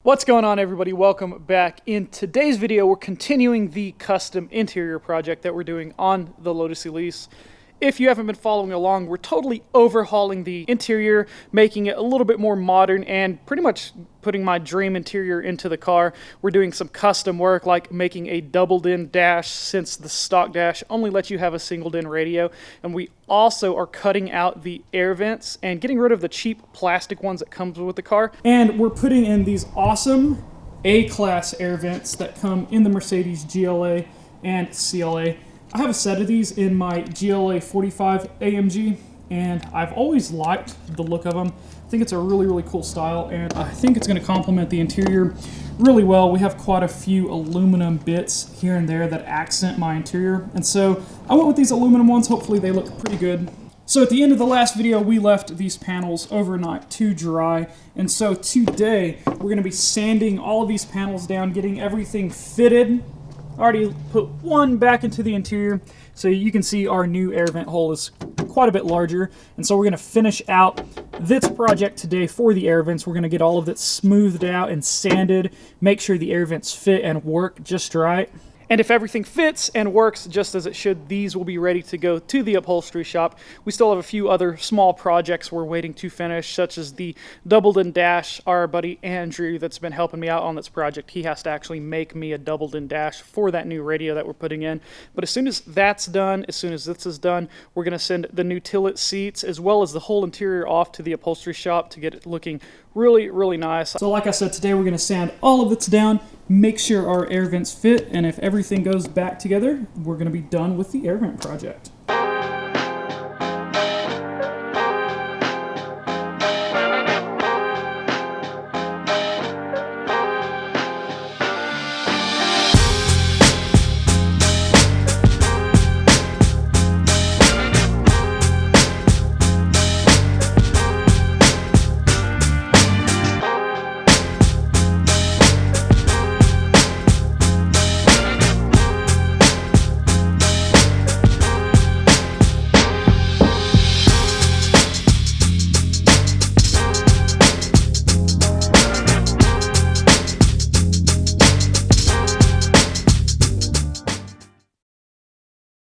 What's going on, everybody? Welcome back. In today's video, we're continuing the custom interior project that we're doing on the Lotus Elise. If you haven't been following along, we're totally overhauling the interior, making it a little bit more modern, and pretty much putting my dream interior into the car. We're doing some custom work, like making a doubled-in dash, since the stock dash only lets you have a singled-in radio. And we also are cutting out the air vents and getting rid of the cheap plastic ones that comes with the car. And we're putting in these awesome A-class air vents that come in the Mercedes GLA and CLA. I have a set of these in my GLA 45 AMG, and I've always liked the look of them. I think it's a really cool style, and I think it's going to complement the interior really well. We have quite a few aluminum bits here and there that accent my interior, and so I went with these aluminum ones. Hopefully they look pretty good. So at the end of the last video, we left these panels overnight to dry, and so today we're going to be sanding all of these panels down, getting everything fitted. Already put one back into the interior, so you can see our new air vent hole is quite a bit larger. And so we're going to finish out this project today for the air vents. We're going to get all of it smoothed out and sanded, make sure the air vents fit and work just right. And if everything fits and works just as it should, these will be ready to go to the upholstery shop. We still have a few other small projects we're waiting to finish, such as the doubled-in dash. Our buddy Andrew that's been helping me out on this project, he has to actually make me a doubled-in dash for that new radio that we're putting in. But as soon as that's done, as soon as this is done, we're going to send the new tillet seats as well as the whole interior off to the upholstery shop to get it looking really nice. So like I said, today we're going to sand all of this down, make sure our air vents fit, and if everything goes back together, we're going to be done with the air vent project.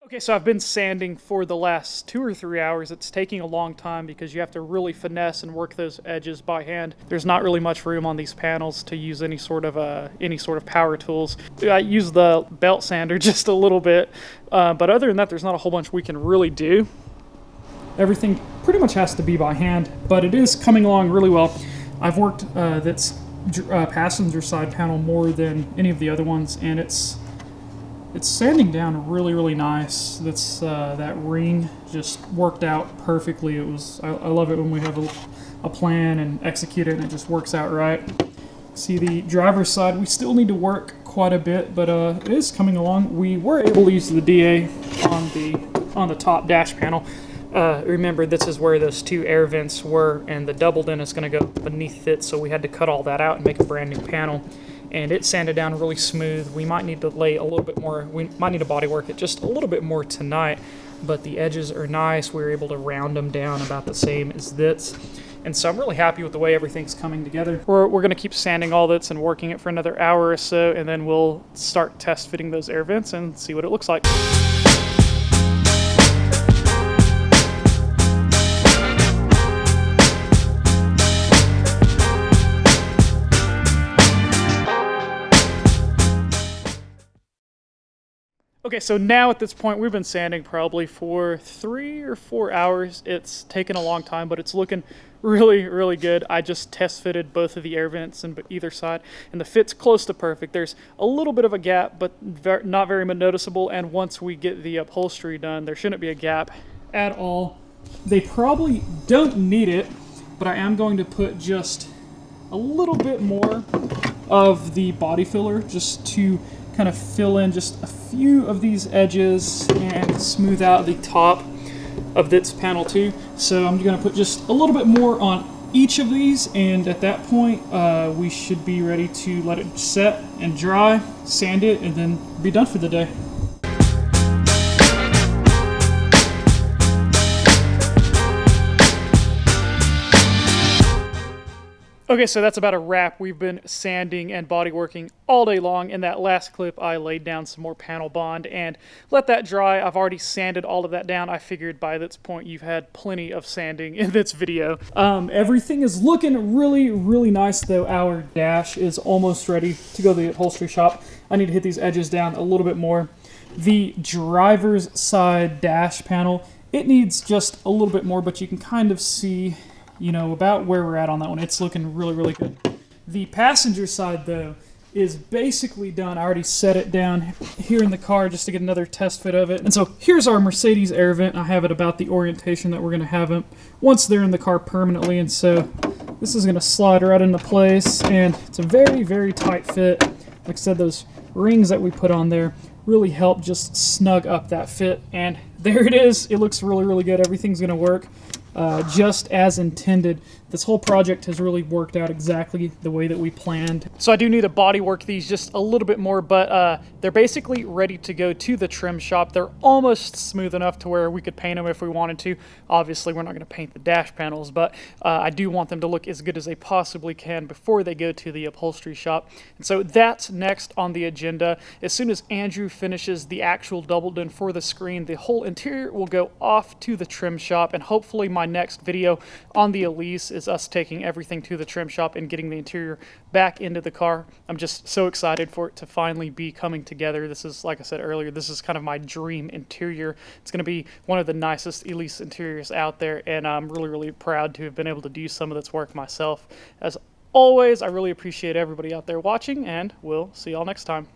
Okay, so I've been sanding for the last 2 or 3 hours. It's taking a long time because you have to really finesse and work those edges by hand. There's not really much room on these panels to use any sort of power tools. I use the belt sander just a little bit, but other than that, there's not a whole bunch we can really do. Everything pretty much has to be by hand, but it is coming along really well. I've worked that's passenger side panel more than any of the other ones, and it's sanding down really nice. That's that ring just worked out perfectly. I love it when we have a plan and execute it and it just works out right. See, the driver's side, we still need to work quite a bit, but it is coming along. We were able to use the DA on the top dash panel. Remember, this is where those 2 air vents were, and the doubled-in is going to go beneath it, so we had to cut all that out and make a brand new panel. And it sanded down really smooth. We might need to lay a little bit more, we might need to body work it just a little bit more tonight, but the edges are nice. We were able to round them down about the same as this. And so I'm really happy with the way everything's coming together. We're going to keep sanding all this and working it for another hour or so, and then we'll start test fitting those air vents and see what it looks like. Okay, so now at this point, we've been sanding probably for 3 or 4 hours. It's taken a long time, but it's looking really good. I just test fitted both of the air vents on either side, and the fit's close to perfect. There's a little bit of a gap, but not very noticeable, and once we get the upholstery done, there shouldn't be a gap at all. They probably don't need it, but I am going to put just a little bit more of the body filler just to kind of fill in just a few of these edges and smooth out the top of this panel too. So I'm going to put just a little bit more on each of these, and at that point we should be ready to let it set and dry, sand it, and then be done for the day. Okay, so that's about a wrap. We've been sanding and bodyworking all day long. In that last clip, I laid down some more panel bond and let that dry. I've already sanded all of that down. I figured by this point you've had plenty of sanding in this video. Everything is looking really, really nice, though. Our dash is almost ready to go to the upholstery shop. I need to hit these edges down a little bit more. The driver's side dash panel, it needs just a little bit more, but you can kind of see, you know, about where we're at on that one. It's looking really, really good. The passenger side, though, is basically done. I already set it down here in the car just to get another test fit of it. And so here's our Mercedes air vent. I have it about the orientation that we're going to have it once they're in the car permanently. And so this is going to slide right into place, and it's a very, very tight fit. Like I said, those rings that we put on there really help just snug up that fit. And there it is. It looks really, really good. Everything's going to work just as intended. This whole project has really worked out exactly the way that we planned. So I do need to body work these just a little bit more, but they're basically ready to go to the trim shop. They're almost smooth enough to where we could paint them if we wanted to. Obviously, we're not going to paint the dash panels, but I do want them to look as good as they possibly can before they go to the upholstery shop. And so that's next on the agenda. As soon as Andrew finishes the actual double done for the screen, the whole interior will go off to the trim shop, and hopefully my next video on the Elise is us taking everything to the trim shop and getting the interior back into the car. I'm just so excited for it to finally be coming together. This is, like I said earlier, this is kind of my dream interior. It's going to be one of the nicest Elise interiors out there, and I'm really, really proud to have been able to do some of this work myself. As always, I really appreciate everybody out there watching, and we'll see y'all next time.